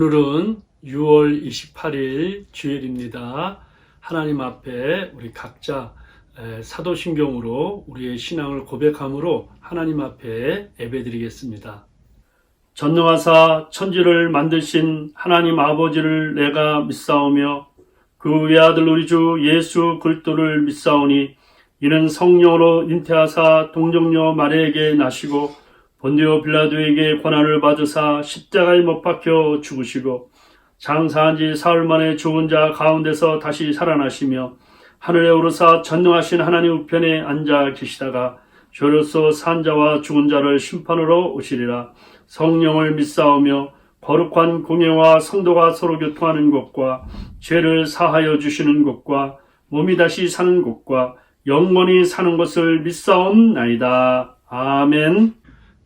오늘은 6월 28일 주일입니다. 하나님 앞에 우리 각자 사도신경으로 우리의 신앙을 고백함으로 하나님 앞에 예배드리겠습니다. 전능하사 천지를 만드신 하나님 아버지를 내가 믿사오며 그 외아들 우리 주 예수 그리스도를 믿사오니 이는 성령으로 잉태하사 동정녀 마리아에게 나시고 본디오 빌라도에게 고난을 받으사 십자가에 못 박혀 죽으시고 장사한 지 사흘 만에 죽은 자 가운데서 다시 살아나시며 하늘에 오르사 전능하신 하나님 우편에 앉아 계시다가 죄로서 산 자와 죽은 자를 심판으로 오시리라. 성령을 믿사오며 거룩한 공예와 성도가 서로 교통하는 것과 죄를 사하여 주시는 것과 몸이 다시 사는 것과 영원히 사는 것을 믿사옵나이다. 아멘.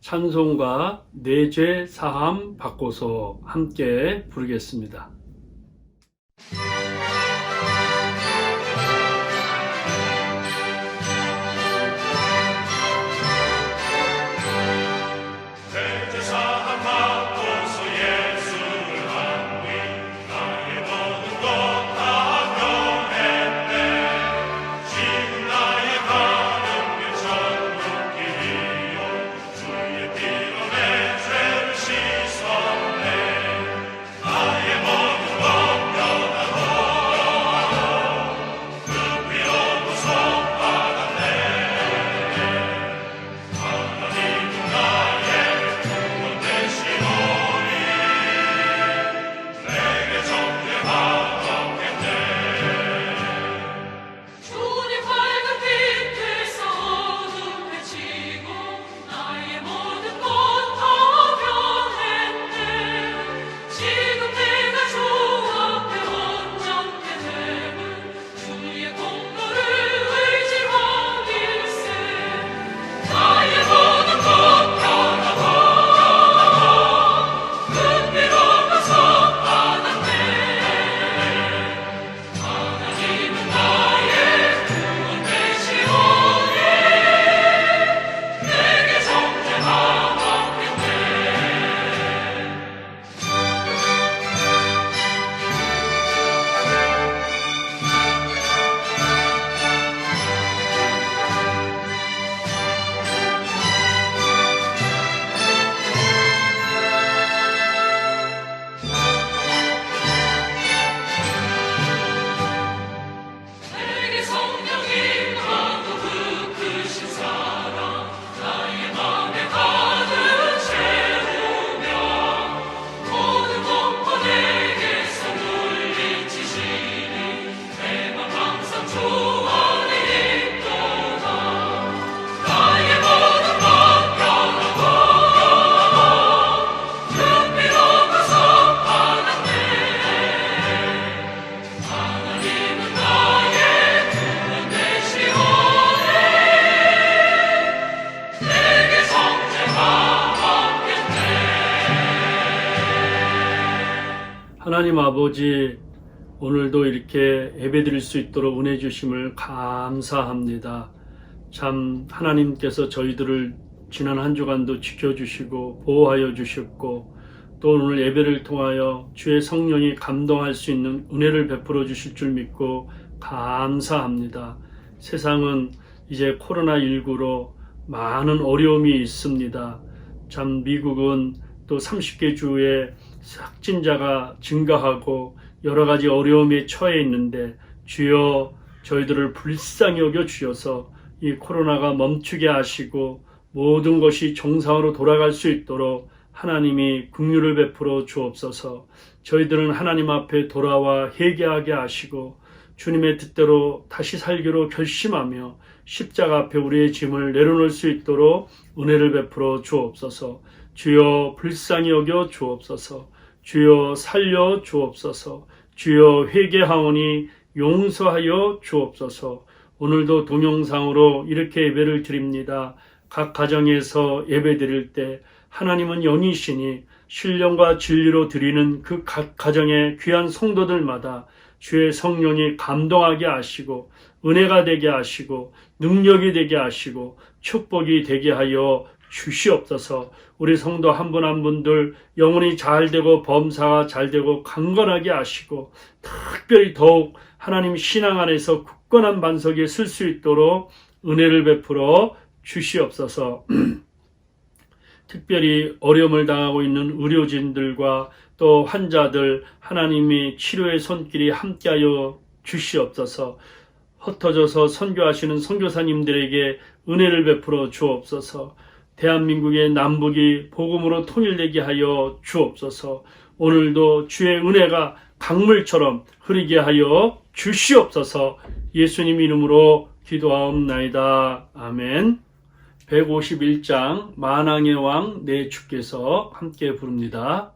찬송가 내 죄 사함 받고서 함께 부르겠습니다. 하나님 아버지, 오늘도 이렇게 예배드릴 수 있도록 은혜 주심을 감사합니다. 참 하나님께서 저희들을 지난 한 주간도 지켜주시고 보호하여 주셨고 또 오늘 예배를 통하여 주의 성령이 감동할 수 있는 은혜를 베풀어 주실 줄 믿고 감사합니다. 세상은 이제 코로나19로 많은 어려움이 있습니다. 참 미국은 또 30개 주에 확진자가 증가하고 여러 가지 어려움에 처해 있는데 주여 저희들을 불쌍히 여겨 주셔서 이 코로나가 멈추게 하시고 모든 것이 정상으로 돌아갈 수 있도록 하나님이 긍휼을 베풀어 주옵소서. 저희들은 하나님 앞에 돌아와 회개하게 하시고 주님의 뜻대로 다시 살기로 결심하며 십자가 앞에 우리의 짐을 내려놓을 수 있도록 은혜를 베풀어 주옵소서. 주여 불쌍히 여겨 주옵소서. 주여 살려 주옵소서. 주여 회개하오니 용서하여 주옵소서. 오늘도 동영상으로 이렇게 예배를 드립니다. 각 가정에서 예배 드릴 때 하나님은 영이시니 신령과 진리로 드리는 그 각 가정의 귀한 성도들마다 주의 성령이 감동하게 하시고 은혜가 되게 하시고 능력이 되게 하시고 축복이 되게 하여 주시옵소서. 우리 성도 한 분 한 분들 영혼이 잘되고 범사가 잘되고 강건하게 하시고 특별히 더욱 하나님 신앙 안에서 굳건한 반석에 설 수 있도록 은혜를 베풀어 주시옵소서. 특별히 어려움을 당하고 있는 의료진들과 또 환자들 하나님이 치료의 손길이 함께하여 주시옵소서. 흩어져서 선교하시는 선교사님들에게 은혜를 베풀어 주옵소서. 대한민국의 남북이 복음으로 통일되게 하여 주옵소서. 오늘도 주의 은혜가 강물처럼 흐르게 하여 주시옵소서. 예수님 이름으로 기도하옵나이다. 아멘. 151장 만왕의 왕 내 주께서 함께 부릅니다.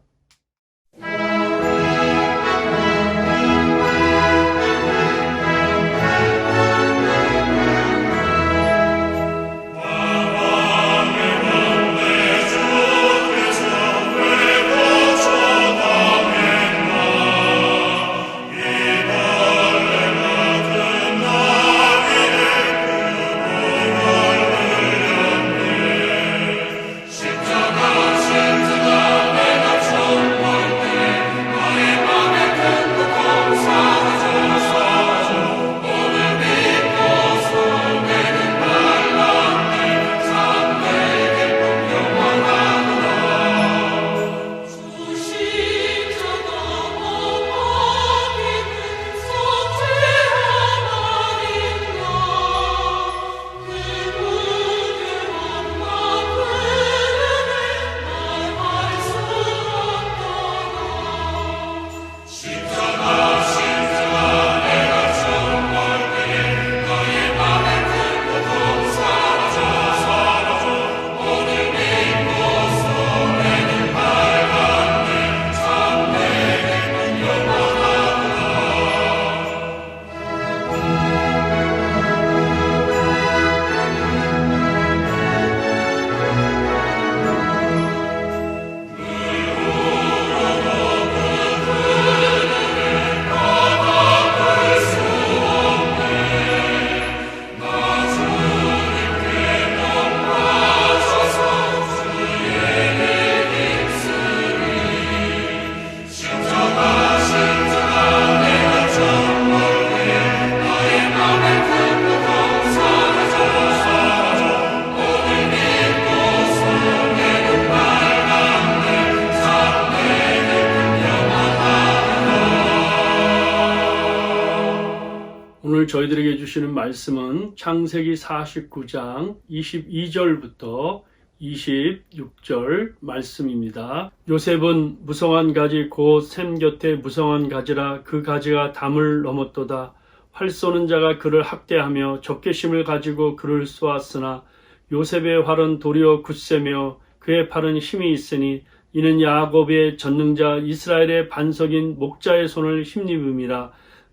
오늘 저희들에게 주시는 말씀은 창세기 49장 22절부터 26절 말씀입니다. 요셉은 무성한 가지 곧 샘 곁에 무성한 가지라 그 가지가 담을 넘었도다. 활 쏘는 자가 그를 학대하며 적개심을 가지고 그를 쏘았으나 요셉의 활은 도리어 굳세며 그의 팔은 힘이 있으니 이는 야곱의 전능자 이스라엘의 반석인 목자의 손을 힘입음이라.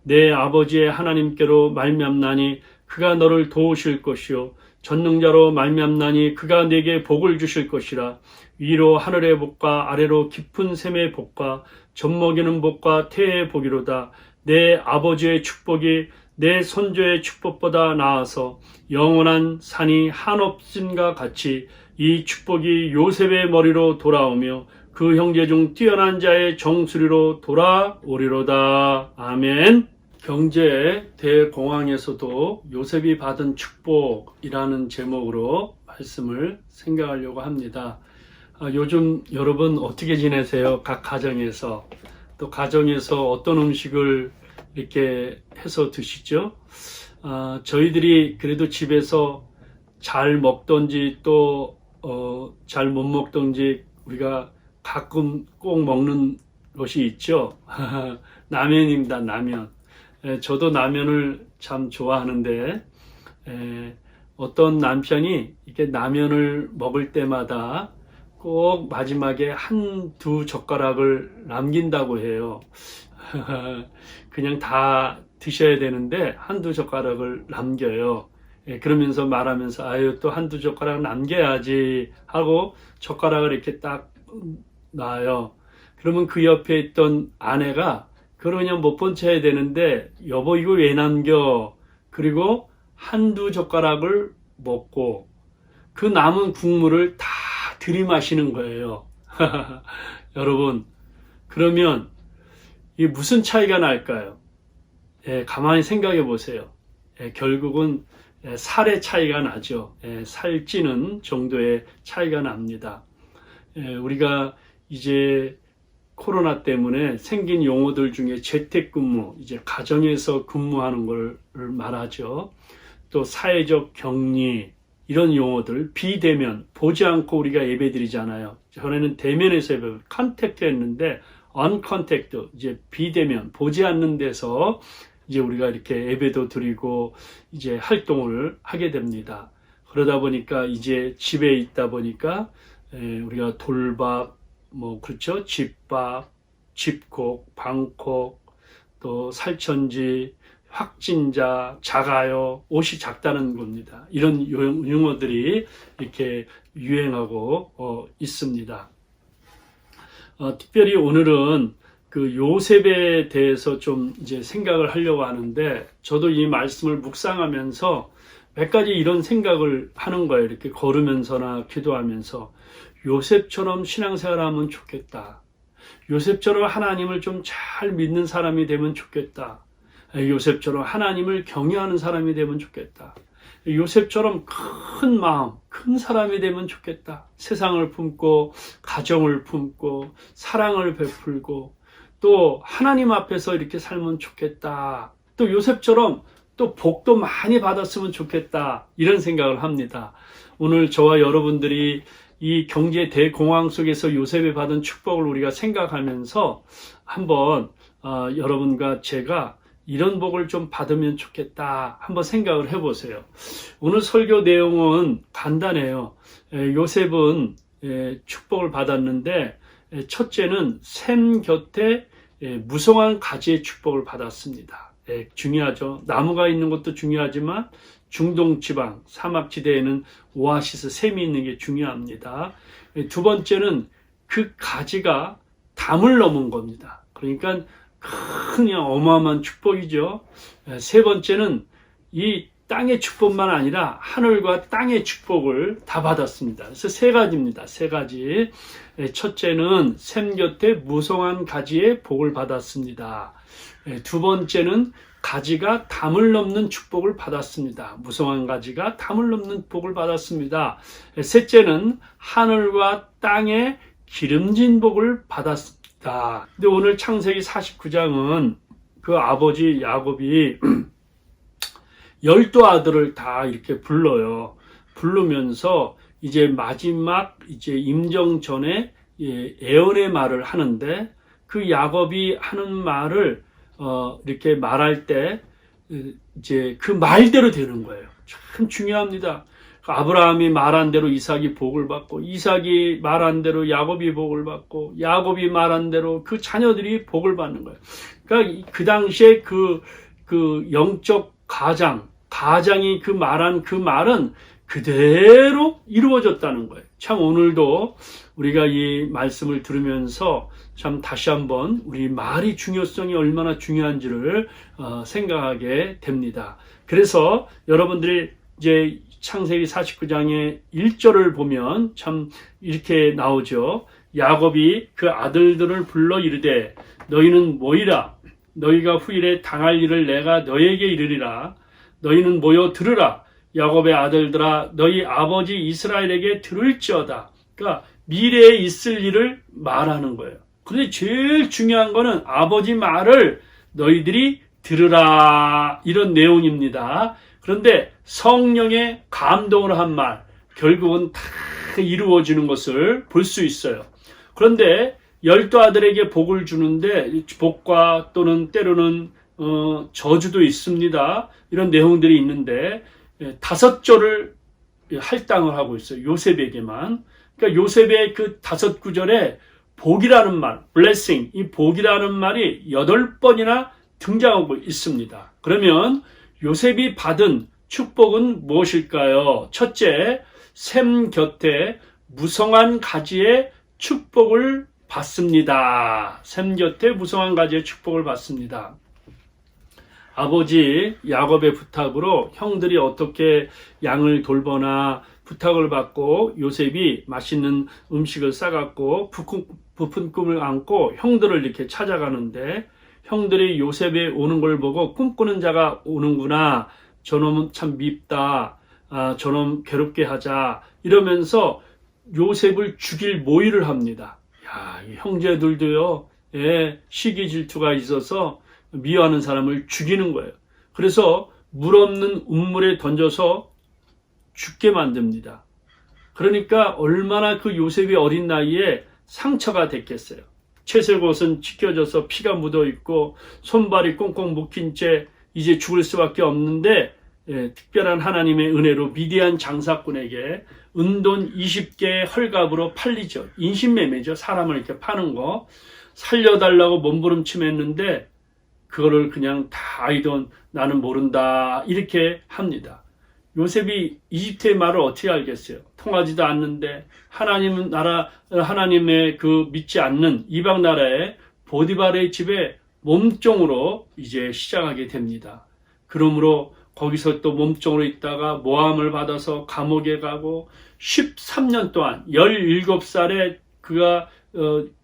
내 아버지의 하나님께로 말미암나니 그가 너를 도우실 것이요 전능자로 말미암나니 그가 내게 복을 주실 것이라. 위로 하늘의 복과 아래로 깊은 샘의 복과 젖먹이는 복과 태의 복이로다. 내 아버지의 축복이 내 손조의 축복보다 나아서 영원한 산이 한없음과 같이 이 축복이 요셉의 머리로 돌아오며 그 형제 중 뛰어난 자의 정수리로 돌아오리로다. 아멘. 경제 대공황에서도 요셉이 받은 축복이라는 제목으로 말씀을 생각하려고 합니다. 요즘 여러분 어떻게 지내세요? 각 가정에서 또 가정에서 어떤 음식을 이렇게 해서 드시죠? 저희들이 그래도 집에서 잘 먹던지 또 잘 못 먹던지 우리가 가끔 꼭 먹는 것이 있죠. 라면입니다. 라면. 저도 라면을 참 좋아하는데 어떤 남편이 이렇게 라면을 먹을 때마다 꼭 마지막에 한두 젓가락을 남긴다고 해요. 그냥 다 드셔야 되는데 한두 젓가락을 남겨요. 그러면서 말하면서 아유 또 한두 젓가락 남겨야지 하고 젓가락을 이렇게 딱 놔요. 그러면 그 옆에 있던 아내가 그걸 그냥 못 본 채 해야 되는데 여보 이거 왜 남겨? 그리고 한두 젓가락을 먹고 그 남은 국물을 다 들이마시는 거예요. 여러분, 그러면 이 무슨 차이가 날까요? 가만히 생각해 보세요. 결국은 살의 차이가 나죠. 살찌는 정도의 차이가 납니다. 우리가 이제 코로나 때문에 생긴 용어들 중에 재택근무, 이제 가정에서 근무하는 걸 말하죠. 또 사회적 격리, 이런 용어들, 비대면, 보지 않고 우리가 예배드리잖아요. 전에는 대면에서 예배, 컨택트 했는데, 언컨택트, 이제 비대면, 보지 않는 데서 이제 우리가 이렇게 예배도 드리고 이제 활동을 하게 됩니다. 그러다 보니까 이제 집에 있다 보니까 우리가 돌밥, 뭐 그렇죠, 집밥, 집콕, 방콕, 또 살천지, 확진자, 작아요, 옷이 작다는 겁니다. 이런 용어들이 이렇게 유행하고 있습니다. 특별히 오늘은 그 요셉에 대해서 좀 이제 생각을 하려고 하는데, 저도 이 말씀을 묵상하면서 몇 가지 이런 생각을 하는 거예요. 이렇게 걸으면서나 기도하면서 요셉처럼 신앙생활하면 좋겠다. 요셉처럼 하나님을 좀 잘 믿는 사람이 되면 좋겠다. 요셉처럼 하나님을 경외하는 사람이 되면 좋겠다. 요셉처럼 큰 마음, 큰 사람이 되면 좋겠다. 세상을 품고 가정을 품고 사랑을 베풀고 또 하나님 앞에서 이렇게 살면 좋겠다. 또 요셉처럼 또 복도 많이 받았으면 좋겠다. 이런 생각을 합니다. 오늘 저와 여러분들이 이 경제 대공황 속에서 요셉이 받은 축복을 우리가 생각하면서 한번 여러분과 제가 이런 복을 좀 받으면 좋겠다 한번 생각을 해보세요. 오늘 설교 내용은 간단해요. 요셉은 축복을 받았는데 첫째는 샘 곁에 무성한 가지의 축복을 받았습니다. 중요하죠. 나무가 있는 것도 중요하지만 중동 지방 사막지대에는 오아시스 샘이 있는 게 중요합니다. 두 번째는 그 가지가 담을 넘은 겁니다. 그러니까 그냥 어마어마한 축복이죠. 세 번째는 이 땅의 축복만 아니라 하늘과 땅의 축복을 다 받았습니다. 그래서 세 가지입니다. 세 가지. 첫째는 샘 곁에 무성한 가지의 복을 받았습니다. 두 번째는 가지가 담을 넘는 축복을 받았습니다. 무성한 가지가 담을 넘는 복을 받았습니다. 셋째는 하늘과 땅의 기름진 복을 받았습니다. 근데 오늘 창세기 49장은 그 아버지 야곱이 12아들을 다 이렇게 불러요. 부르면서 이제 마지막 이제 임종 전에 애언의 말을 하는데, 그 야곱이 하는 말을 이렇게 말할 때 이제 그 말대로 되는 거예요. 참 중요합니다. 아브라함이 말한 대로 이삭이 복을 받고, 이삭이 말한 대로 야곱이 복을 받고, 야곱이 말한 대로 그 자녀들이 복을 받는 거예요. 그러니까 그 당시에 그 영적 가장이 그 말한 그 말은 그대로 이루어졌다는 거예요. 참 오늘도 우리가 이 말씀을 들으면서 참 다시 한번 우리 말이 중요성이 얼마나 중요한지를 생각하게 됩니다. 그래서 여러분들이 이제 창세기 49장의 1절을 보면 참 이렇게 나오죠. 야곱이 그 아들들을 불러 이르되 너희는 모이라. 너희가 후일에 당할 일을 내가 너희에게 이르리라. 너희는 모여 들으라. 야곱의 아들들아, 너희 아버지 이스라엘에게 들을지어다. 그러니까 미래에 있을 일을 말하는 거예요. 그런데 제일 중요한 거는 아버지 말을 너희들이 들으라, 이런 내용입니다. 그런데 성령의 감동을 한 말, 결국은 다 이루어지는 것을 볼 수 있어요. 그런데 12아들에게 복을 주는데 복과 또는 때로는 저주도 있습니다. 이런 내용들이 있는데 5절을 할당을 하고 있어요. 요셉에게만. 그러니까 요셉의 그 5구절에 복이라는 말, blessing, 이 복이라는 말이 8번이나 등장하고 있습니다. 그러면 요셉이 받은 축복은 무엇일까요? 첫째, 샘 곁에 무성한 가지의 축복을 받습니다. 샘 곁에 무성한 가지의 축복을 받습니다. 아버지 야곱의 부탁으로 형들이 어떻게 양을 돌보나 부탁을 받고 요셉이 맛있는 음식을 싸갖고 부푼 꿈을 안고 형들을 이렇게 찾아가는데, 형들이 요셉이 오는 걸 보고 꿈꾸는 자가 오는구나, 저놈은 참 밉다, 저놈 괴롭게 하자 이러면서 요셉을 죽일 모의를 합니다. 야, 이 형제들도요, 시기 질투가 있어서 미워하는 사람을 죽이는 거예요. 그래서 물 없는 운물에 던져서 죽게 만듭니다. 그러니까 얼마나 그 요셉이 어린 나이에 상처가 됐겠어요. 채색옷은 찢겨져서 피가 묻어 있고 손발이 꽁꽁 묶인 채 이제 죽을 수밖에 없는데, 특별한 하나님의 은혜로 미디안 장사꾼에게 은돈 20개 헐갑으로 팔리죠. 인신매매죠. 사람을 이렇게 파는 거. 살려달라고 몸부림침했는데 그거를 그냥 다 이 돈 나는 모른다 이렇게 합니다. 요셉이 이집트의 말을 어떻게 알겠어요? 통하지도 않는데 하나님의 그 믿지 않는 이방 나라의 보디발의 집에 몸종으로 이제 시작하게 됩니다. 그러므로 거기서 또 몸종으로 있다가 모함을 받아서 감옥에 가고 13년 동안 17살에 그가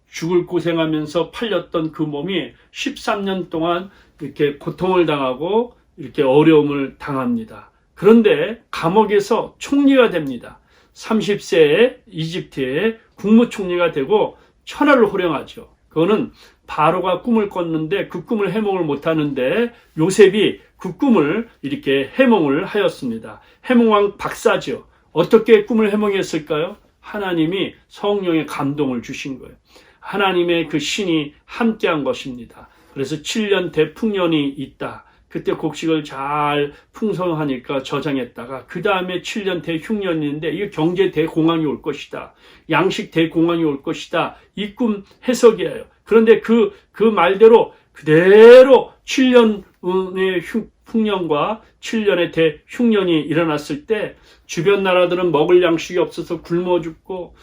죽을 고생하면서 팔렸던 그 몸이 13년 동안 이렇게 고통을 당하고 이렇게 어려움을 당합니다. 그런데 감옥에서 총리가 됩니다. 30세에 이집트의 국무총리가 되고 천하를 호령하죠. 그거는 바로가 꿈을 꿨는데 그 꿈을 해몽을 못하는데 요셉이 그 꿈을 이렇게 해몽을 하였습니다. 해몽왕 박사죠. 어떻게 꿈을 해몽했을까요? 하나님이 성령의 감동을 주신 거예요. 하나님의 그 신이 함께한 것입니다. 그래서 7년 대풍년이 있다. 그때 곡식을 잘 풍성하니까 저장했다가 그 다음에 7년 대흉년인데 이게 경제 대공황이 올 것이다. 양식 대공황이 올 것이다. 이 꿈 해석이에요. 그런데 그 말대로 그대로 7년의 풍년과 7년의 대흉년이 일어났을 때 주변 나라들은 먹을 양식이 없어서 굶어 죽고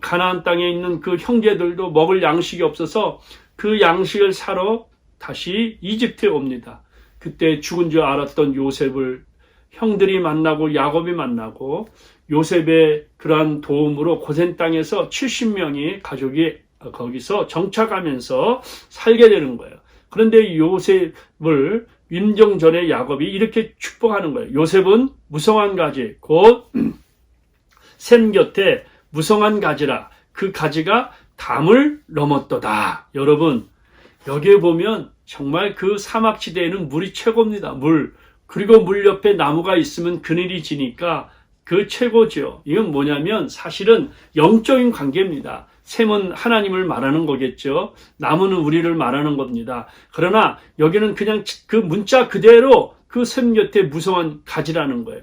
가나안 땅에 있는 그 형제들도 먹을 양식이 없어서 그 양식을 사러 다시 이집트에 옵니다. 그때 죽은 줄 알았던 요셉을 형들이 만나고 야곱이 만나고 요셉의 그러한 도움으로 고센 땅에서 70명이 가족이 거기서 정착하면서 살게 되는 거예요. 그런데 요셉을 임종 전에 야곱이 이렇게 축복하는 거예요. 요셉은 무성한 가지 곧 샘 곁에 무성한 가지라 그 가지가 담을 넘었도다. 여러분 여기에 보면 정말 그 사막지대에는 물이 최고입니다. 그리고 물 옆에 나무가 있으면 그늘이 지니까 그 최고죠. 이건 뭐냐면 사실은 영적인 관계입니다. 샘은 하나님을 말하는 거겠죠. 나무는 우리를 말하는 겁니다. 그러나 여기는 그냥 그 문자 그대로 그 샘 곁에 무성한 가지라는 거예요.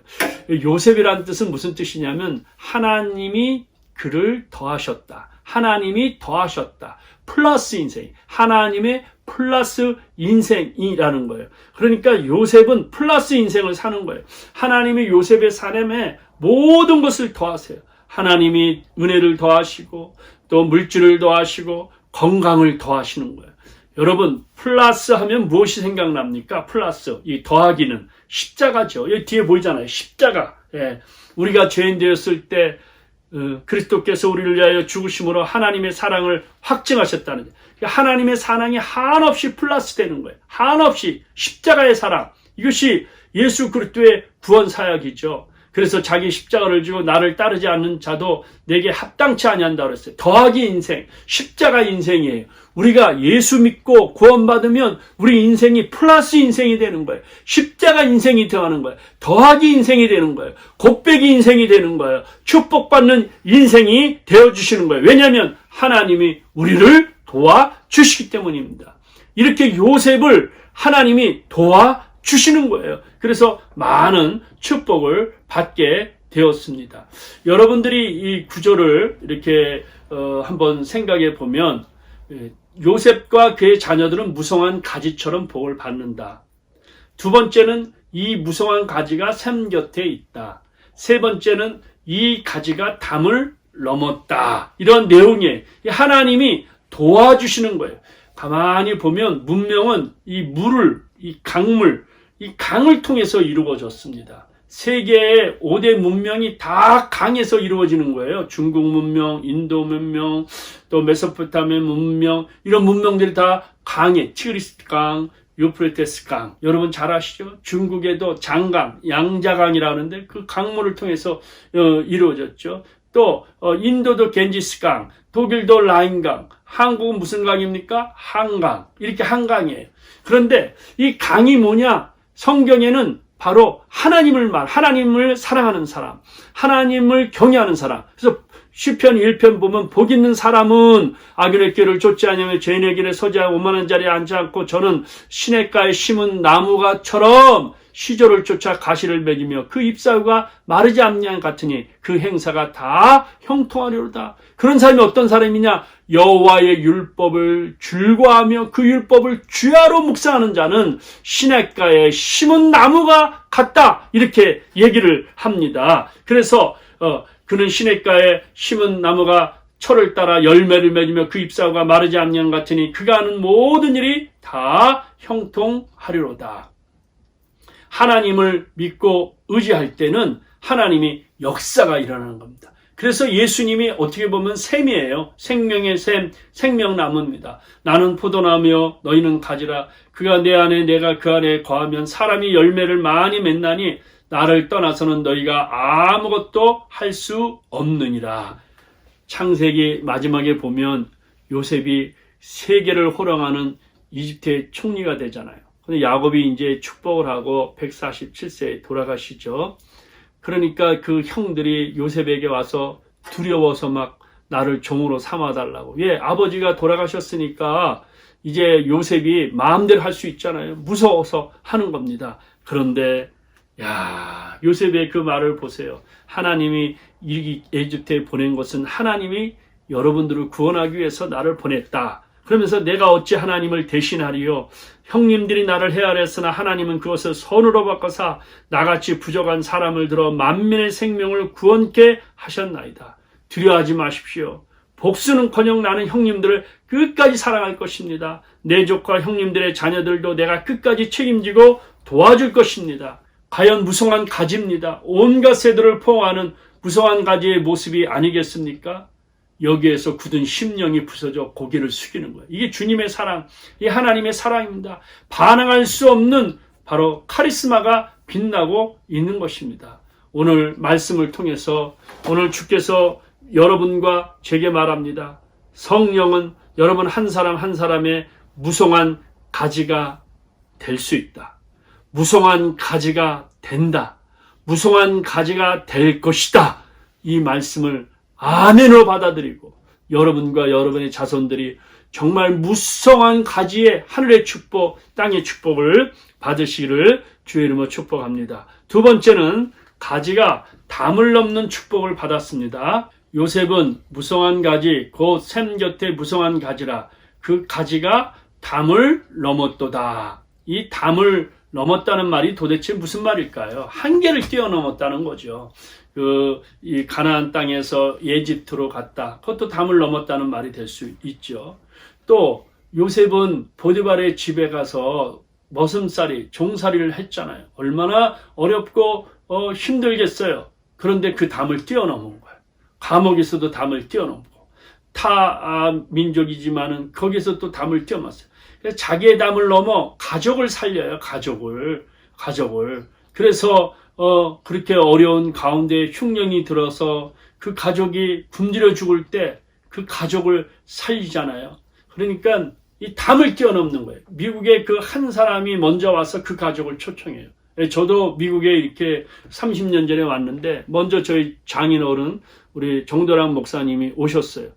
요셉이라는 뜻은 무슨 뜻이냐면 하나님이 그를 더하셨다. 하나님이 더하셨다. 플러스 인생. 하나님의 플러스 인생이라는 거예요. 그러니까 요셉은 플러스 인생을 사는 거예요. 하나님이 요셉의 삶에 모든 것을 더하세요. 하나님이 은혜를 더하시고 또 물질을 더하시고 건강을 더하시는 거예요. 여러분 플러스 하면 무엇이 생각납니까? 플러스 이 더하기는 십자가죠. 여기 뒤에 보이잖아요. 십자가. 우리가 죄인 되었을 때 그리스도께서 우리를 위하여 죽으심으로 하나님의 사랑을 확증하셨다는 거예요. 하나님의 사랑이 한없이 플러스 되는 거예요. 한없이 십자가의 사랑. 이것이 예수 그리스도의 구원 사역이죠. 그래서 자기 십자가를 지고 나를 따르지 않는 자도 내게 합당치 아니한다 그랬어요. 더하기 인생, 십자가 인생이에요. 우리가 예수 믿고 구원받으면 우리 인생이 플러스 인생이 되는 거예요. 십자가 인생이 되는 거예요. 더하기 인생이 되는 거예요. 곱빼기 인생이 되는 거예요. 축복받는 인생이 되어주시는 거예요. 왜냐하면 하나님이 우리를 도와주시기 때문입니다. 이렇게 요셉을 하나님이 도와주시는 거예요. 그래서 많은 축복을 받게 되었습니다. 여러분들이 이 구절을 이렇게 한번 생각해 보면 요셉과 그의 자녀들은 무성한 가지처럼 복을 받는다. 두 번째는 이 무성한 가지가 샘 곁에 있다. 세 번째는 이 가지가 담을 넘었다. 이런 내용이에요. 하나님이 도와주시는 거예요. 가만히 보면 문명은 이 강을 통해서 이루어졌습니다. 세계의 5대 문명이 다 강에서 이루어지는 거예요. 중국 문명, 인도 문명, 또 메소포타미아 문명, 이런 문명들이 다 강에, 티그리스 강, 유프레테스 강, 여러분 잘 아시죠? 중국에도 장강, 양자강이라는데 그 강물을 통해서 이루어졌죠. 또 인도도 겐지스 강, 독일도 라인강, 한국은 무슨 강입니까? 한강. 이렇게 한강이에요. 그런데 이 강이 뭐냐? 성경에는 바로 하나님을 사랑하는 사람, 하나님을 경외하는 사람. 그래서 시편 1편 보면 복 있는 사람은 악인의 길을 쫓지 아니하며 죄인의 길에 서지 않고 오만한 자리에 앉지 않고 저는 시냇가에 심은 나무가처럼 시조를 쫓아 가시를 맺으며 그 잎사귀가 마르지 않냐 같으니 그 행사가 다 형통하리로다. 그런 사람이 어떤 사람이냐? 여호와의 율법을 즐거워하며 그 율법을 주야로 묵상하는 자는 시냇가에 심은 나무가 같다. 이렇게 얘기를 합니다. 그래서 그는 시냇가에 심은 나무가 철을 따라 열매를 맺으며 그 잎사귀가 마르지 않냐 같으니 그가 하는 모든 일이 다 형통하리로다. 하나님을 믿고 의지할 때는 하나님이 역사가 일어나는 겁니다. 그래서 예수님이 어떻게 보면 샘이에요. 생명의 샘, 생명나무입니다. 나는 포도나무여 너희는 가지라. 그가 내 안에 내가 그 안에 거하면 사람이 열매를 많이 맺나니 나를 떠나서는 너희가 아무것도 할 수 없느니라. 창세기 마지막에 보면 요셉이 세계를 호령하는 이집트의 총리가 되잖아요. 근데 야곱이 이제 축복을 하고 147세에 돌아가시죠. 그러니까 그 형들이 요셉에게 와서 두려워서 막 나를 종으로 삼아달라고. 왜? 아버지가 돌아가셨으니까 이제 요셉이 마음대로 할 수 있잖아요. 무서워서 하는 겁니다. 그런데 요셉의 그 말을 보세요. 하나님이 이 에집트에 보낸 것은 하나님이 여러분들을 구원하기 위해서 나를 보냈다. 그러면서 내가 어찌 하나님을 대신하리요? 형님들이 나를 헤아렸으나 하나님은 그것을 선으로 바꿔사 나같이 부족한 사람을 들어 만민의 생명을 구원케 하셨나이다. 두려워하지 마십시오. 복수는커녕 나는 형님들을 끝까지 사랑할 것입니다. 내 조카 형님들의 자녀들도 내가 끝까지 책임지고 도와줄 것입니다. 과연 무성한 가지입니다. 온갖 새들을 포옹하는 무성한 가지의 모습이 아니겠습니까? 여기에서 굳은 심령이 부서져 고개를 숙이는 거예요. 이게 주님의 사랑, 이 하나님의 사랑입니다. 반항할 수 없는 바로 카리스마가 빛나고 있는 것입니다. 오늘 말씀을 통해서 오늘 주께서 여러분과 제게 말합니다. 성령은 여러분 한 사람 한 사람의 무성한 가지가 될 수 있다. 무성한 가지가 된다. 무성한 가지가 될 것이다. 이 말씀을 아멘으로 받아들이고 여러분과 여러분의 자손들이 정말 무성한 가지의 하늘의 축복, 땅의 축복을 받으시기를 주의 이름으로 축복합니다. 두 번째는 가지가 담을 넘는 축복을 받았습니다. 요셉은 무성한 가지, 곧 샘 곁에 무성한 가지라. 그 가지가 담을 넘었도다. 이 담을 넘었다는 말이 도대체 무슨 말일까요? 한계를 뛰어넘었다는 거죠. 이 가나안 땅에서 에집트로 갔다. 그것도 담을 넘었다는 말이 될 수 있죠. 또 요셉은 보디발의 집에 가서 머슴살이, 종살이를 했잖아요. 얼마나 어렵고 힘들겠어요. 그런데 그 담을 뛰어넘은 거예요. 감옥에서도 담을 뛰어넘고 타 민족이지만은 거기서 또 담을 뛰어넘었어요. 그래서 자기의 담을 넘어 가족을 살려요. 가족을. 그래서 그렇게 어려운 가운데 흉년이 들어서 그 가족이 굶주려 죽을 때 그 가족을 살리잖아요. 그러니까 이 담을 뛰어넘는 거예요. 미국에 그 한 사람이 먼저 와서 그 가족을 초청해요. 저도 미국에 이렇게 30년 전에 왔는데 먼저 저희 장인어른 우리 정도랑 목사님이 오셨어요.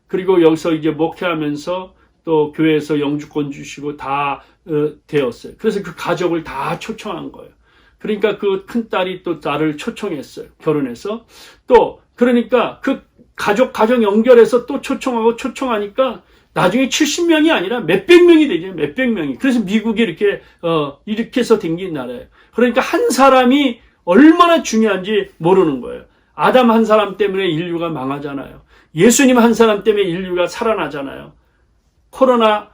그리고 여기서 이제 목회하면서 또 교회에서 영주권 주시고 다 되었어요. 그래서 그 가족을 다 초청한 거예요. 그러니까 그 큰딸이 또 나를 초청했어요. 결혼해서. 또 그러니까 그 가족 연결해서 또 초청하니까 나중에 70명이 아니라 몇백 명이 되죠. 몇백 명이. 그래서 미국이 이렇게 해서 댕긴 나라예요. 그러니까 한 사람이 얼마나 중요한지 모르는 거예요. 아담 한 사람 때문에 인류가 망하잖아요. 예수님 한 사람 때문에 인류가 살아나잖아요. 코로나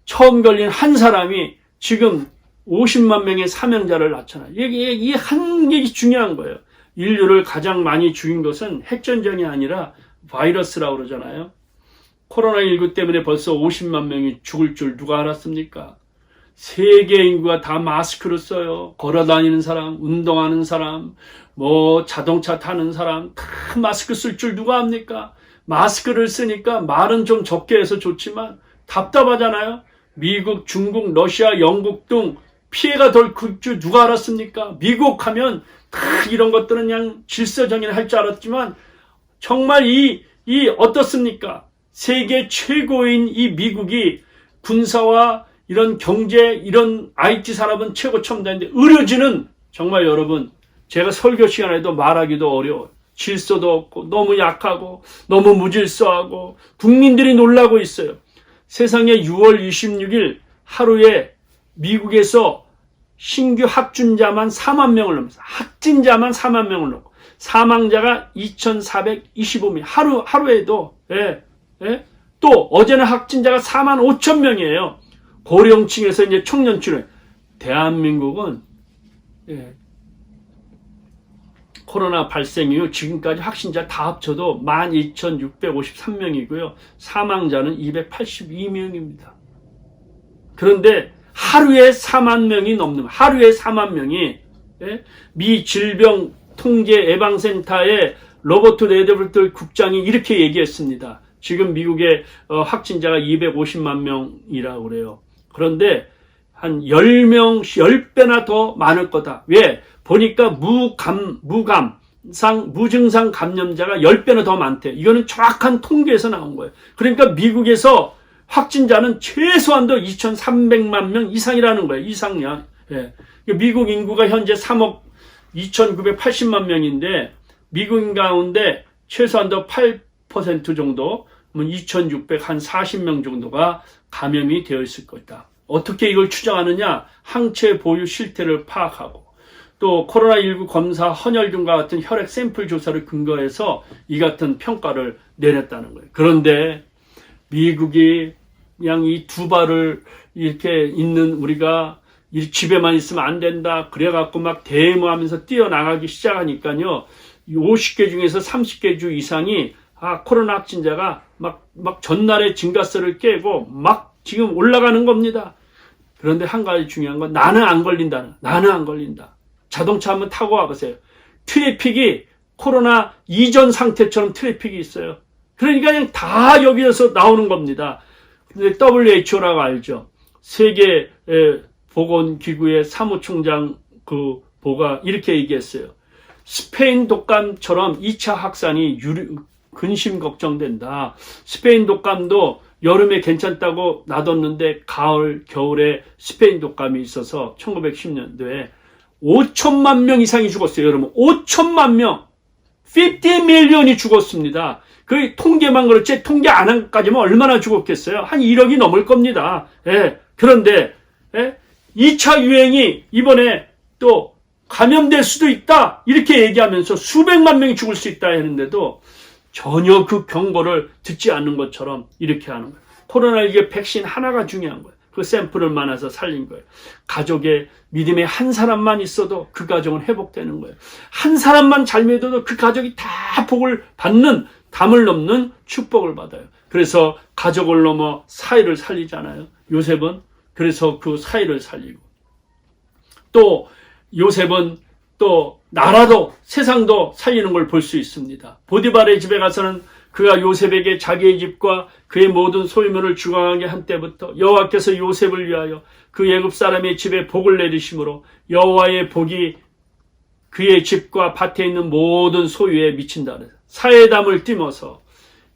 처음 걸린 한 사람이 지금 50만 명의 사명자를 낳잖아요. 이게 한 얘기 중요한 거예요. 인류를 가장 많이 죽인 것은 핵전쟁이 아니라 바이러스라고 그러잖아요. 코로나19 때문에 벌써 50만 명이 죽을 줄 누가 알았습니까? 세계 인구가 다 마스크를 써요. 걸어다니는 사람, 운동하는 사람, 자동차 타는 사람 다 마스크 쓸 줄 누가 합니까? 마스크를 쓰니까 말은 좀 적게 해서 좋지만 답답하잖아요. 미국, 중국, 러시아, 영국 등 피해가 덜 클 줄 누가 알았습니까? 미국 하면 다 이런 것들은 그냥 질서정연할 할 줄 알았지만 정말 이 어떻습니까? 세계 최고인 이 미국이 군사와 이런 경제, 이런 IT 산업은 최고 첨단인데 의료진은 정말 여러분 제가 설교 시간에도 말하기도 어려워요. 질서도 없고 너무 약하고 너무 무질서하고 국민들이 놀라고 있어요. 세상에 6월 26일 하루에 미국에서 신규 확진자만 4만 명을 넘었어요. 확진자만 4만 명을 넘고 사망자가 2,425명 하루에도 또 어제는 확진자가 4만 5천 명이에요. 고령층에서 이제 청년층을 대한민국은 코로나 발생 이후 지금까지 확진자 다 합쳐도 12,653명이고요. 사망자는 282명입니다. 그런데 하루에 4만 명이 넘는 하루에 4만 명이 미 질병통제예방센터의 로버트 레드버트 국장이 이렇게 얘기했습니다. 지금 미국의 확진자가 250만 명이라고 그래요. 그런데 한 10명, 10배나 더 많을 거다. 왜? 보니까 무증상 감염자가 10배나 더 많대. 이거는 정확한 통계에서 나온 거예요. 그러니까 미국에서 확진자는 최소한도 2,300만 명 이상이라는 거예요. 이상이야. 미국 인구가 현재 3억 2,980만 명인데 미국인 가운데 최소한도 8% 정도, 2,640명 정도가 감염이 되어 있을 것이다. 어떻게 이걸 추정하느냐? 항체 보유 실태를 파악하고 또 코로나19 검사 헌혈 등과 같은 혈액 샘플 조사를 근거해서 이 같은 평가를 내렸다는 거예요. 그런데 미국이 그냥 이 두 발을 이렇게 있는 우리가 집에만 있으면 안 된다. 그래갖고 막 데모하면서 뛰어나가기 시작하니까요. 50개 중에서 30개 주 이상이 코로나 확진자가 막 전날에 증가세를 깨고 막 지금 올라가는 겁니다. 그런데 한 가지 중요한 건 나는 안 걸린다. 자동차 한번 타고 와보세요. 트래픽이 코로나 이전 상태처럼 트래픽이 있어요. 그러니까 그냥 다 여기에서 나오는 겁니다. 근데 WHO라고 알죠. 세계 보건기구의 사무총장 그 보가 이렇게 얘기했어요. 스페인 독감처럼 2차 확산이 근심 걱정된다. 스페인 독감도 여름에 괜찮다고 놔뒀는데 가을, 겨울에 스페인 독감이 있어서 1910년도에 5천만 명 이상이 죽었어요. 여러분 5천만 명 50 밀리언이 죽었습니다. 그 통계만 그렇지 통계 안 한까지면 얼마나 죽었겠어요. 한 1억이 넘을 겁니다. 그런데 2차 유행이 이번에 또 감염될 수도 있다 이렇게 얘기하면서 수백만 명이 죽을 수 있다 했는데도 전혀 그 경고를 듣지 않는 것처럼 이렇게 하는 거예요. 코로나19 백신 하나가 중요한 거예요. 그 샘플을 만나서 살린 거예요. 가족의 믿음에 한 사람만 있어도 그 가정은 회복되는 거예요. 한 사람만 잘 믿어도 그 가족이 다 복을 받는 담을 넘는 축복을 받아요. 그래서 가족을 넘어 사회를 살리잖아요. 요셉은 그래서 그 사회를 살리고 또 요셉은 또 나라도 세상도 살리는 걸 볼 수 있습니다. 보디발의 집에 가서는 그가 요셉에게 자기의 집과 그의 모든 소유물을 주관하게 한 때부터 여호와께서 요셉을 위하여 그 애굽 사람의 집에 복을 내리심으로 여호와의 복이 그의 집과 밭에 있는 모든 소유에 미친다. 사회담을 띠면서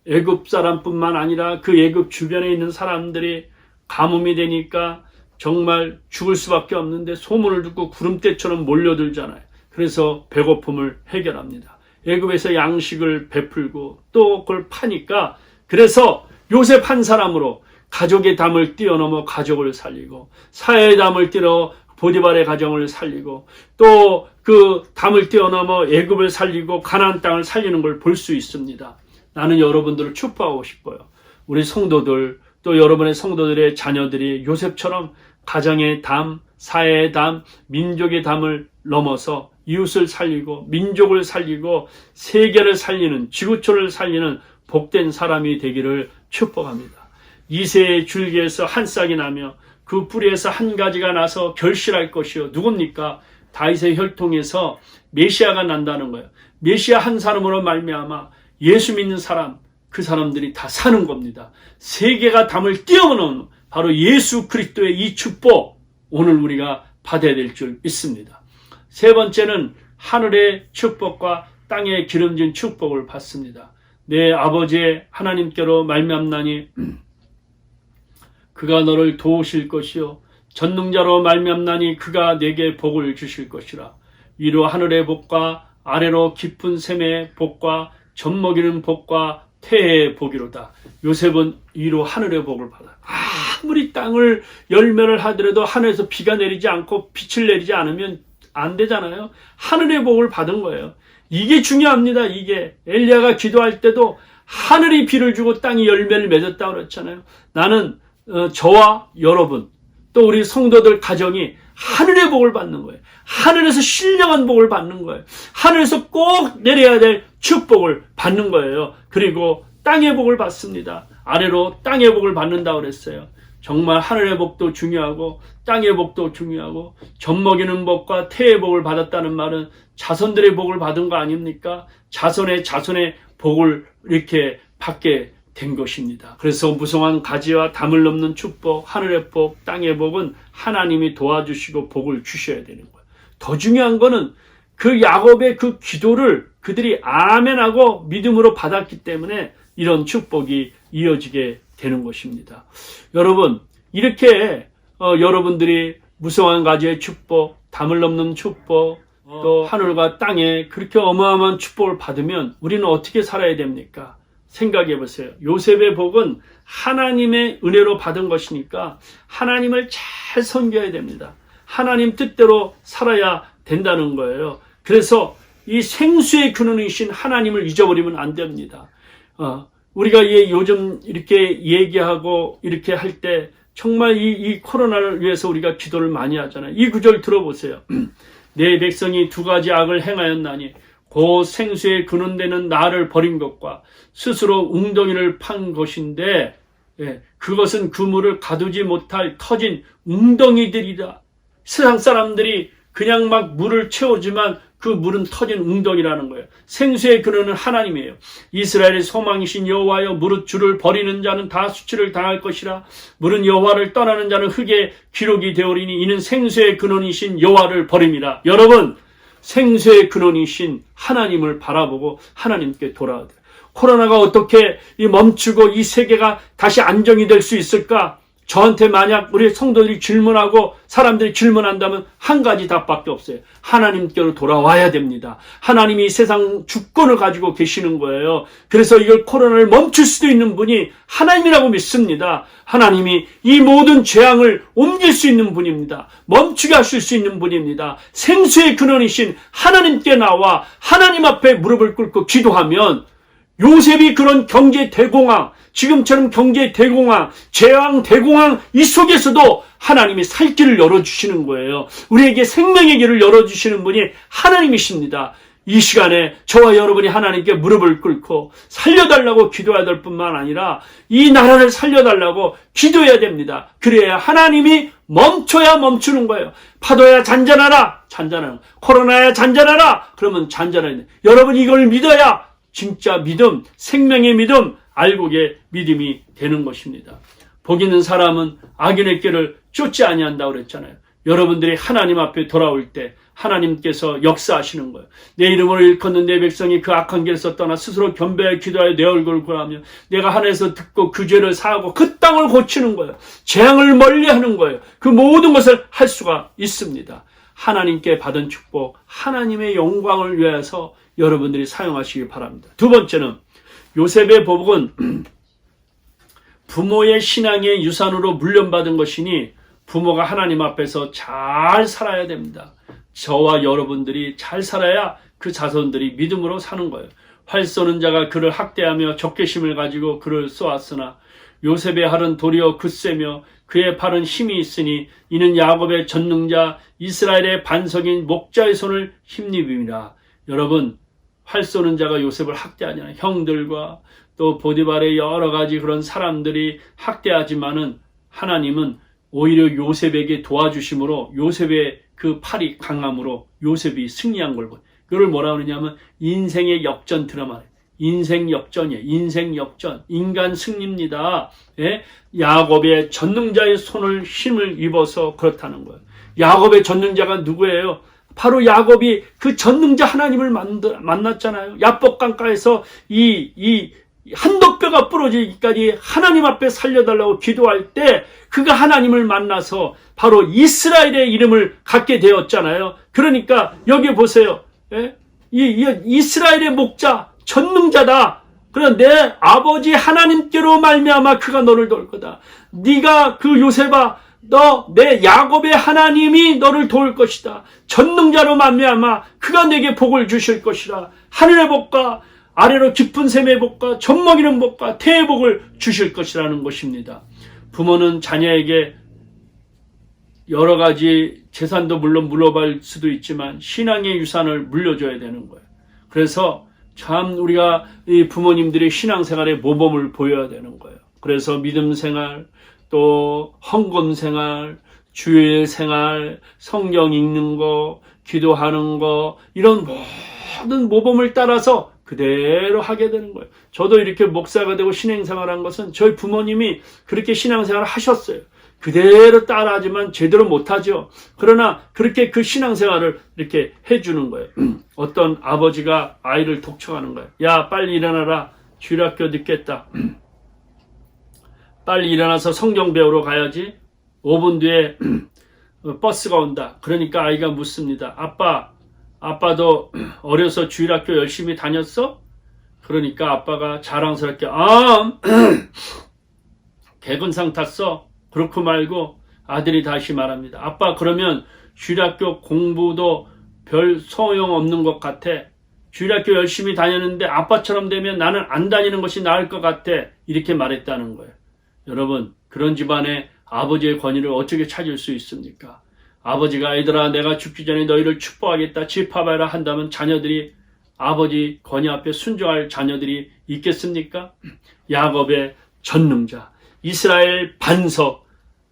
애굽 사람뿐만 아니라 그 애굽 주변에 있는 사람들이 가뭄이 되니까 정말 죽을 수밖에 없는데 소문을 듣고 구름대처럼 몰려들잖아요. 그래서 배고픔을 해결합니다. 애굽에서 양식을 베풀고 또 그걸 파니까 그래서 요셉 한 사람으로 가족의 담을 뛰어넘어 가족을 살리고 사회의 담을 뛰어 보디발의 가정을 살리고 또 그 담을 뛰어넘어 애굽을 살리고 가나안 땅을 살리는 걸 볼 수 있습니다. 나는 여러분들을 축복하고 싶어요. 우리 성도들 또 여러분의 성도들의 자녀들이 요셉처럼 가정의 담, 사회의 담, 민족의 담을 넘어서 이웃을 살리고 민족을 살리고 세계를 살리는, 지구촌을 살리는 복된 사람이 되기를 축복합니다. 이새의 줄기에서 한 싹이 나며 그 뿌리에서 한 가지가 나서 결실할 것이요. 누굽니까? 다윗의 혈통에서 메시아가 난다는 거예요. 메시아 한 사람으로 말미암아 예수 믿는 사람, 그 사람들이 다 사는 겁니다. 세계가 담을 뛰어넘는 바로 예수 그리스도의 이 축복, 오늘 우리가 받아야 될 줄 믿습니다. 세 번째는 하늘의 축복과 땅에 기름진 축복을 받습니다. 내 아버지의 하나님께로 말미암나니 그가 너를 도우실 것이요 전능자로 말미암나니 그가 내게 복을 주실 것이라. 위로 하늘의 복과 아래로 깊은 샘의 복과 젖먹이는 복과 태의 복이로다. 요셉은 위로 하늘의 복을 받아요. 아무리 땅을 열매를 하더라도 하늘에서 비가 내리지 않고 빛을 내리지 않으면 안 되잖아요. 하늘의 복을 받은 거예요. 이게 중요합니다. 이게 엘리야가 기도할 때도 하늘이 비를 주고 땅이 열매를 맺었다고 그랬잖아요. 나는 저와 여러분 또 우리 성도들 가정이 하늘의 복을 받는 거예요. 하늘에서 신령한 복을 받는 거예요. 하늘에서 꼭 내려야 될 축복을 받는 거예요. 그리고 땅의 복을 받습니다. 아래로 땅의 복을 받는다고 그랬어요. 정말 하늘의 복도 중요하고 땅의 복도 중요하고 젖먹이는 복과 태의 복을 받았다는 말은 자손들의 복을 받은 거 아닙니까? 자손의 복을 이렇게 받게 된 것입니다. 그래서 무성한 가지와 담을 넘는 축복, 하늘의 복, 땅의 복은 하나님이 도와주시고 복을 주셔야 되는 거예요. 더 중요한 거는 그 야곱의 그 기도를 그들이 아멘하고 믿음으로 받았기 때문에 이런 축복이 이어지게 되는 것입니다. 여러분, 이렇게 여러분들이 무성한 가지의 축복, 담을 넘는 축복, 또 하늘과 땅에 그렇게 어마어마한 축복을 받으면 우리는 어떻게 살아야 됩니까? 생각해 보세요. 요셉의 복은 하나님의 은혜로 받은 것이니까 하나님을 잘 섬겨야 됩니다. 하나님 뜻대로 살아야 된다는 거예요. 그래서 이 생수의 근원이신 하나님을 잊어버리면 안 됩니다. 우리가 요즘 이렇게 얘기하고 이렇게 할 때 정말 이 코로나를 위해서 우리가 기도를 많이 하잖아요. 이 구절 들어보세요. 내 백성이 두 가지 악을 행하였나니 곧 생수의 근원되는 나를 버린 것과 스스로 웅덩이를 판 것인데 그것은 그 물을 가두지 못할 터진 웅덩이들이다. 세상 사람들이 그냥 막 물을 채우지만 그 물은 터진 웅덩이라는 거예요. 생수의 근원은 하나님이에요. 이스라엘의 소망이신 여호와여, 무릇 주를 버리는 자는 다 수치를 당할 것이라. 물은 여호와를 떠나는 자는 흙에 기록이 되오리니 이는 생수의 근원이신 여호와를 버림이라. 여러분, 생수의 근원이신 하나님을 바라보고 하나님께 돌아야 돼요. 코로나가 어떻게 멈추고 이 세계가 다시 안정이 될 수 있을까? 저한테 만약 우리 성도들이 질문하고 사람들이 질문한다면 한 가지 답밖에 없어요. 하나님께로 돌아와야 됩니다. 하나님이 세상 주권을 가지고 계시는 거예요. 그래서 이걸 코로나를 멈출 수도 있는 분이 하나님이라고 믿습니다. 하나님이 이 모든 재앙을 옮길 수 있는 분입니다. 멈추게 하실 수 있는 분입니다. 생수의 근원이신 하나님께 나와 하나님 앞에 무릎을 꿇고 기도하면 요셉이 그런 경제 대공황, 지금처럼 경제 대공황, 재앙 대공황 이 속에서도 하나님이 살 길을 열어주시는 거예요. 우리에게 생명의 길을 열어주시는 분이 하나님이십니다. 이 시간에 저와 여러분이 하나님께 무릎을 꿇고 살려달라고 기도해야 될 뿐만 아니라 이 나라를 살려달라고 기도해야 됩니다. 그래야 하나님이 멈춰야 멈추는 거예요. 파도야 잔잔하라, 잔잔하라. 코로나야 잔잔하라, 그러면 잔잔해야 돼. 여러분 이걸 믿어야 진짜 믿음, 생명의 믿음, 알곡의 믿음이 되는 것입니다. 복 있는 사람은 악인의 길을 쫓지 아니한다고 그랬잖아요. 여러분들이 하나님 앞에 돌아올 때 하나님께서 역사하시는 거예요. 내 이름을 일컫는 내 백성이 그 악한 길에서 떠나 스스로 겸비하여 기도하여 내 얼굴을 구하며 내가 하늘에서 듣고 그 죄를 사하고 그 땅을 고치는 거예요. 재앙을 멀리하는 거예요. 그 모든 것을 할 수가 있습니다. 하나님께 받은 축복, 하나님의 영광을 위해서 여러분들이 사용하시기 바랍니다. 두 번째는 요셉의 복은 부모의 신앙의 유산으로 물려받은 것이니 부모가 하나님 앞에서 잘 살아야 됩니다. 저와 여러분들이 잘 살아야 그 자손들이 믿음으로 사는 거예요. 활 쏘는 자가 그를 학대하며 적개심을 가지고 그를 쏘았으나 요셉의 팔은 도리어 굳세며 그의 팔은 힘이 있으니 이는 야곱의 전능자 이스라엘의 반석인 목자의 손을 힘입음이라. 여러분, 활 쏘는 자가 요셉을 학대하잖아요. 형들과 또 보디발의 여러 가지 그런 사람들이 학대하지만은 하나님은 오히려 요셉에게 도와주심으로 요셉의 그 팔이 강함으로 요셉이 승리한 걸 보여요. 그걸 뭐라 그러냐면 인생의 역전 드라마예요. 인생 역전이에요. 인생 역전. 인간 승리입니다. 예? 야곱의 전능자의 손을 힘을 입어서 그렇다는 거예요. 야곱의 전능자가 누구예요? 바로 야곱이 그 전능자 하나님을 만났잖아요. 야복 강가에서 이 한도뼈가 부러지기까지 하나님 앞에 살려달라고 기도할 때 그가 하나님을 만나서 바로 이스라엘의 이름을 갖게 되었잖아요. 그러니까 여기 보세요. 예? 이 이스라엘의 목자 전능자다. 그래 내 아버지 하나님께로 말미암아 그가 너를 도울 거다. 네가 그 요셉아 너 내 야곱의 하나님이 너를 도울 것이다. 전능자로 말미암아 그가 내게 복을 주실 것이라. 하늘의 복과 아래로 깊은 샘의 복과 젖먹이는 복과 태의 복을 주실 것이라는 것입니다. 부모는 자녀에게 여러 가지 재산도 물론 물어볼 수도 있지만 신앙의 유산을 물려줘야 되는 거예요. 그래서 참 우리가 이 부모님들의 신앙생활에 모범을 보여야 되는 거예요. 그래서 믿음 생활, 또 헌금 생활, 주일 생활, 성경 읽는 거, 기도하는 거 이런 모든 모범을 따라서 그대로 하게 되는 거예요. 저도 이렇게 목사가 되고 신앙생활한 것은 저희 부모님이 그렇게 신앙생활을 하셨어요. 그대로 따라하지만 제대로 못하죠. 그러나 그렇게 그 신앙생활을 이렇게 해주는 거예요. 어떤 아버지가 아이를 독촉하는 거예요. 야 빨리 일어나라. 주일학교 늦겠다. 빨리 일어나서 성경 배우러 가야지. 5분 뒤에 버스가 온다. 그러니까 아이가 묻습니다. 아빠도 어려서 주일학교 열심히 다녔어? 그러니까 아빠가 자랑스럽게 개근상 탔어. 그렇고 말고 아들이 다시 말합니다. 아빠 그러면 주일학교 공부도 별 소용없는 것 같아. 주일학교 열심히 다녔는데 아빠처럼 되면 나는 안 다니는 것이 나을 것 같아. 이렇게 말했다는 거예요. 여러분 그런 집안에 아버지의 권위를 어떻게 찾을 수 있습니까? 아버지가 애들아 내가 죽기 전에 너희를 축복하겠다 집합하라 한다면 자녀들이 아버지 권위 앞에 순종할 자녀들이 있겠습니까? 야곱의 전능자 이스라엘 반석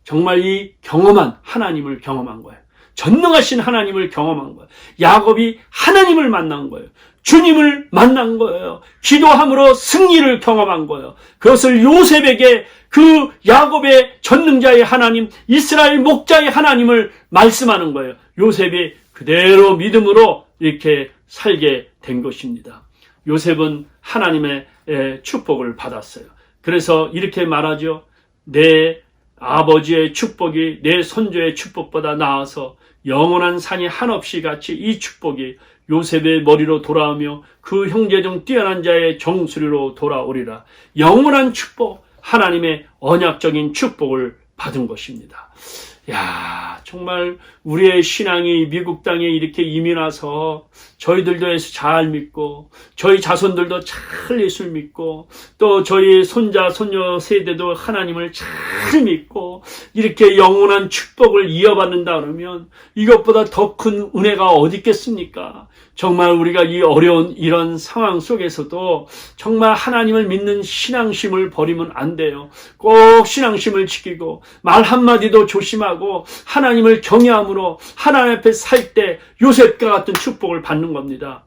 정말 이 경험한 하나님을 경험한 거예요. 전능하신 하나님을 경험한 거예요. 야곱이 하나님을 만난 거예요. 주님을 만난 거예요. 기도함으로 승리를 경험한 거예요. 그것을 요셉에게 그 야곱의 전능자의 하나님, 이스라엘 목자의 하나님을 말씀하는 거예요. 요셉이 그대로 믿음으로 이렇게 살게 된 것입니다. 요셉은 하나님의 축복을 받았어요. 그래서 이렇게 말하죠. 내 아버지의 축복이 내 손주의 축복보다 나아서 영원한 산이 한없이 같이 이 축복이 요셉의 머리로 돌아오며 그 형제 중 뛰어난 자의 정수리로 돌아오리라. 영원한 축복, 하나님의 언약적인 축복을 받은 것입니다. 야, 정말 우리의 신앙이 미국 땅에 이렇게 이미 와서 저희들도 예수 잘 믿고 저희 자손들도 잘 예수를 믿고 또 저희 손자 손녀 세대도 하나님을 잘 믿고 이렇게 영원한 축복을 이어받는다 그러면 이것보다 더 큰 은혜가 어디 있겠습니까? 정말 우리가 이 어려운 이런 상황 속에서도 정말 하나님을 믿는 신앙심을 버리면 안 돼요. 꼭 신앙심을 지키고 말 한마디도 조심하고 하나님을 경외함으로 하나님 앞에 살 때 요셉과 같은 축복을 받는 겁니다.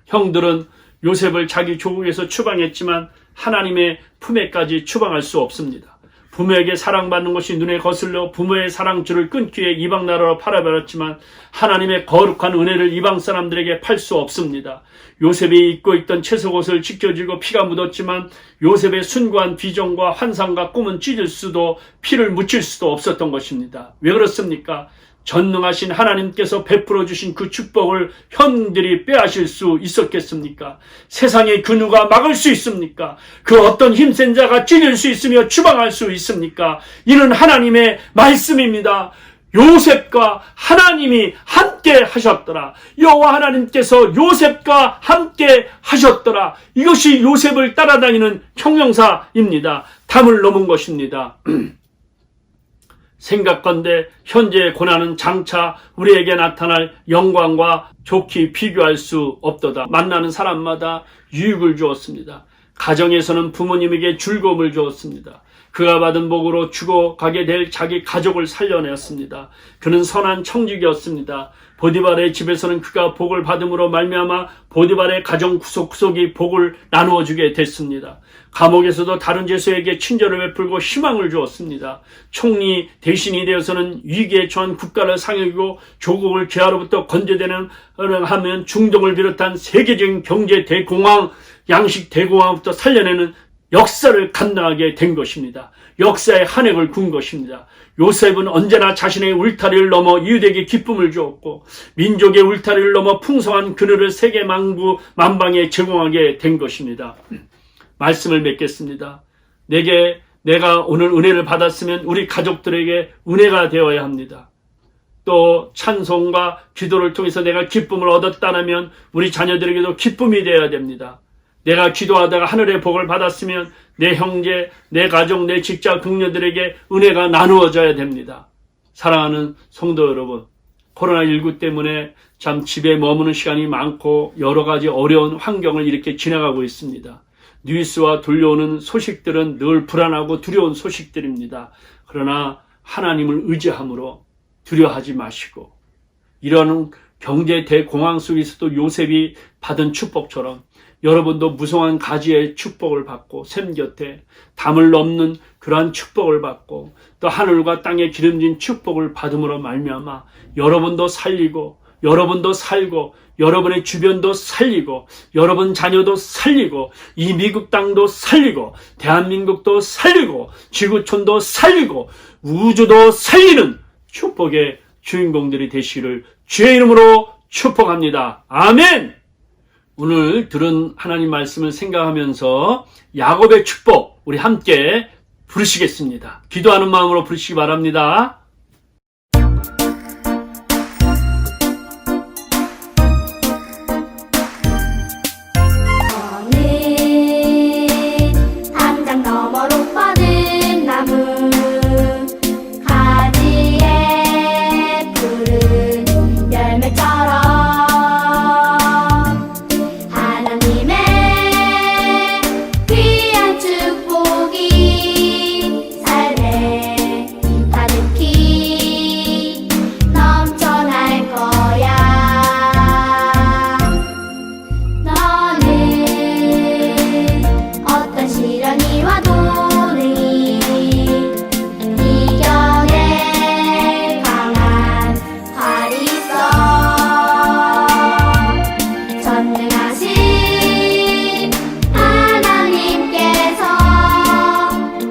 형들은 요셉을 자기 조국에서 추방했지만 하나님의 품에까지 추방할 수 없습니다. 부모에게 사랑받는 것이 눈에 거슬려 부모의 사랑줄을 끊기 위해 이방 나라로 팔아버렸지만 하나님의 거룩한 은혜를 이방 사람들에게 팔 수 없습니다. 요셉이 입고 있던 채석옷을 지켜주고 피가 묻었지만 요셉의 숭고한 비전과 환상과 꿈은 찢을 수도 피를 묻힐 수도 없었던 것입니다. 왜 그렇습니까? 전능하신 하나님께서 베풀어 주신 그 축복을 형들이 빼앗을 수 있었겠습니까? 세상에 그 누가 막을 수 있습니까? 그 어떤 힘센 자가 찢을 수 있으며 추방할 수 있습니까? 이는 하나님의 말씀입니다. 요셉과 하나님이 함께 하셨더라. 여호와 하나님께서 요셉과 함께 하셨더라. 이것이 요셉을 따라다니는 형용사입니다. 담을 넘은 것입니다. 생각건대 현재의 고난은 장차 우리에게 나타날 영광과 좋게 비교할 수 없도다. 만나는 사람마다 유익을 주었습니다. 가정에서는 부모님에게 즐거움을 주었습니다. 그가 받은 복으로 죽어가게 될 자기 가족을 살려냈습니다. 그는 선한 청지기였습니다. 보디발의 집에서는 그가 복을 받음으로 말미암아 보디발의 가정 구석구석이 복을 나누어 주게 됐습니다. 감옥에서도 다른 죄수에게 친절을 베풀고 희망을 주었습니다. 총리 대신이 되어서는 위기에 처한 국가를 상여기고 조국을 죄아로부터 건져내는 하면 중동을 비롯한 세계적인 경제 대공황, 양식 대공황부터 살려내는 역사를 감당하게 된 것입니다. 역사의 한 획을 군 것입니다. 요셉은 언제나 자신의 울타리를 넘어 이웃에게 기쁨을 주었고 민족의 울타리를 넘어 풍성한 그늘을 세계 만방에 제공하게 된 것입니다. 말씀을 맺겠습니다. 내가 오늘 은혜를 받았으면 우리 가족들에게 은혜가 되어야 합니다. 또 찬송과 기도를 통해서 내가 기쁨을 얻었다면 우리 자녀들에게도 기쁨이 되어야 됩니다. 내가 기도하다가 하늘의 복을 받았으면 내 형제, 내 가족, 내 직장 동료들에게 은혜가 나누어져야 됩니다. 사랑하는 성도 여러분, 코로나19 때문에 참 집에 머무는 시간이 많고 여러 가지 어려운 환경을 이렇게 지나가고 있습니다. 뉴스와 들려오는 소식들은 늘 불안하고 두려운 소식들입니다. 그러나 하나님을 의지함으로 두려워하지 마시고 이러한 경제 대공황 속에서도 요셉이 받은 축복처럼 여러분도 무성한 가지의 축복을 받고 샘 곁에 담을 넘는 그러한 축복을 받고 또 하늘과 땅에 기름진 축복을 받음으로 말미암아 여러분도 살리고 여러분도 살고 여러분의 주변도 살리고 여러분 자녀도 살리고 이 미국 땅도 살리고 대한민국도 살리고 지구촌도 살리고 우주도 살리는 축복의 주인공들이 되시기를 주의 이름으로 축복합니다. 아멘! 오늘 들은 하나님 말씀을 생각하면서 야곱의 축복 우리 함께 부르시겠습니다. 기도하는 마음으로 부르시기 바랍니다. 당장 너머로 뻗은 나무 가지에 푸른 열매처럼 하나님의 귀한 축복이 삶에 가득히 넘쳐날 거야. 너는 어떤 시련이 와도 능히 이겨낼 강한 활이 있어. 전능하신 하나님께서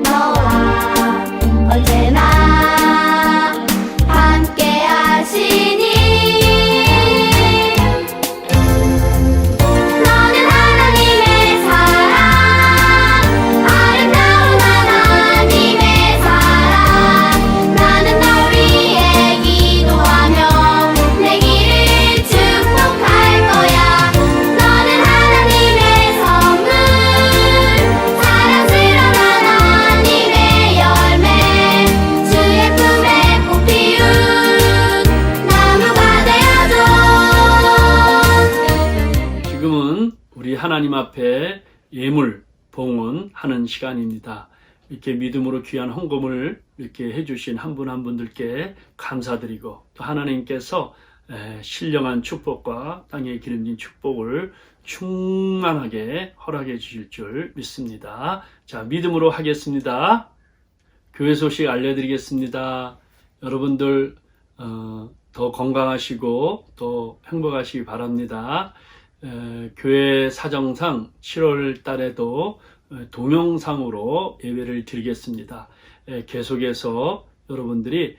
너와 언제나 함께 하시니 너는 하나님의 사랑, 아름다운 하나님의 사랑. 나는 널 위해 기도하며 내 길을 축복할 거야. 너는 하나님의 선물, 사랑스러운 하나님의 열매, 주의 품에 꽃 피운 나무가 되어줘. 지금은 우리 하나님 앞에 예물 봉헌하는 시간입니다. 이렇게 믿음으로 귀한 헌금을 이렇게 해주신 한 분 한 분들께 감사드리고 또 하나님께서 신령한 축복과 땅에 기름진 축복을 충만하게 허락해 주실 줄 믿습니다. 자, 믿음으로 하겠습니다. 교회 소식 알려드리겠습니다. 여러분들 더 건강하시고 더 행복하시기 바랍니다. 교회 사정상 7월 달에도 동영상으로 예배를 드리겠습니다. 계속해서 여러분들이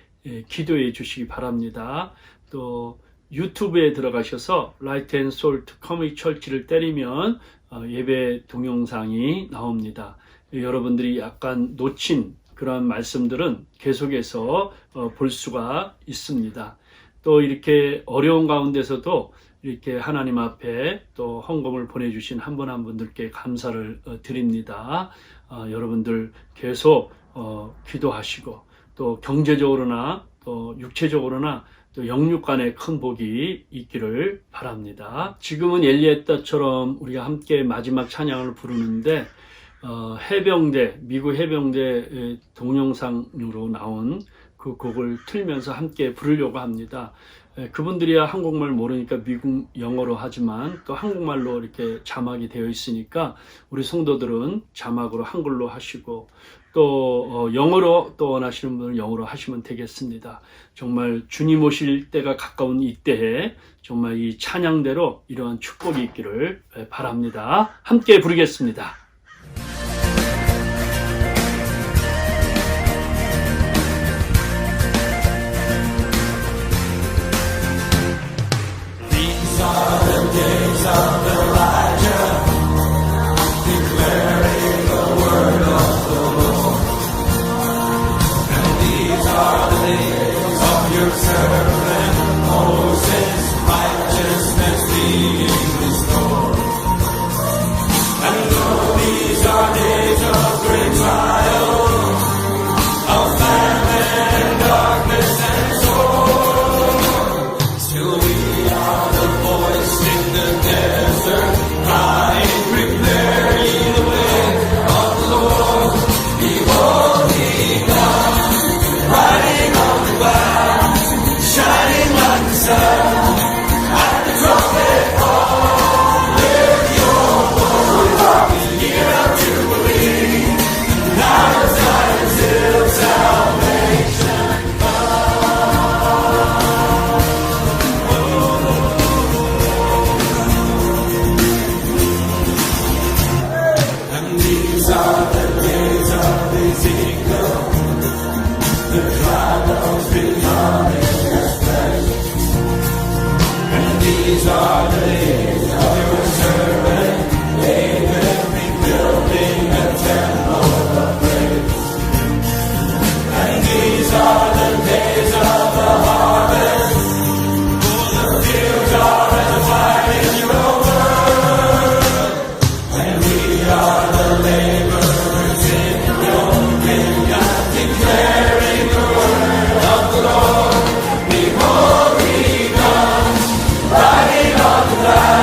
기도해 주시기 바랍니다. 또 유튜브에 들어가셔서 라이트 앤 솔트 커뮤니티 철치를 때리면 예배 동영상이 나옵니다. 여러분들이 약간 놓친 그런 말씀들은 계속해서 볼 수가 있습니다. 또 이렇게 어려운 가운데서도 이렇게 하나님 앞에 또 헌금을 보내주신 한 분 한 분들께 감사를 드립니다. 여러분들 계속 기도하시고 또 경제적으로나 또 육체적으로나 또 영육 간에 큰 복이 있기를 바랍니다. 지금은 엘리에따처럼 우리가 함께 마지막 찬양을 부르는데 해병대, 미국 해병대 동영상으로 나온 그 곡을 틀면서 함께 부르려고 합니다. 그분들이야 한국말 모르니까 미국 영어로 하지만 또 한국말로 이렇게 자막이 되어 있으니까 우리 성도들은 자막으로 한글로 하시고 또 영어로 또 원하시는 분은 영어로 하시면 되겠습니다. 정말 주님 오실 때가 가까운 이때에 정말 이 찬양대로 이러한 축복이 있기를 바랍니다. 함께 부르겠습니다. Riding on the clouds.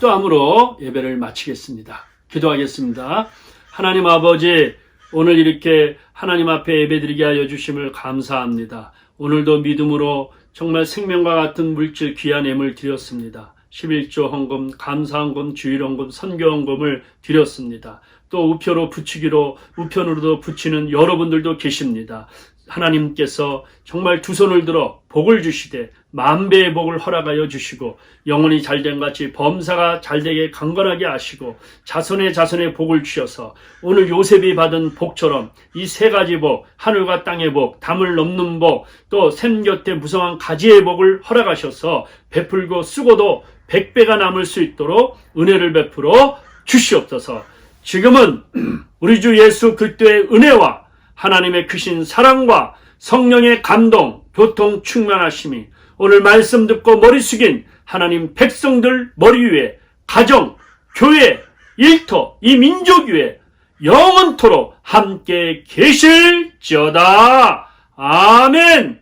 기도함으로 예배를 마치겠습니다. 기도하겠습니다. 하나님 아버지, 오늘 이렇게 하나님 앞에 예배드리게 하여 주심을 감사합니다. 오늘도 믿음으로 정말 생명과 같은 물질 귀한 예물 드렸습니다. 11조 헌금, 감사헌금, 주일헌금, 선교헌금을 드렸습니다. 또 우표로 붙이기로, 우편으로도 붙이는 여러분들도 계십니다. 하나님께서 정말 두 손을 들어 복을 주시되 만배의 복을 허락하여 주시고 영혼이 잘된 같이 범사가 잘되게 강건하게 하시고 자손의 복을 주셔서 오늘 요셉이 받은 복처럼 이 세 가지 복, 하늘과 땅의 복, 담을 넘는 복, 또 샘 곁에 무성한 가지의 복을 허락하셔서 베풀고 쓰고도 100배가 남을 수 있도록 은혜를 베풀어 주시옵소서. 지금은 우리 주 예수 그리스도의 은혜와 하나님의 크신 사랑과 성령의 감동, 교통 충만하심이 오늘 말씀 듣고 머리 숙인 하나님 백성들 머리 위에, 가정, 교회, 일터, 이 민족 위에 영원토록 함께 계실지어다. 아멘.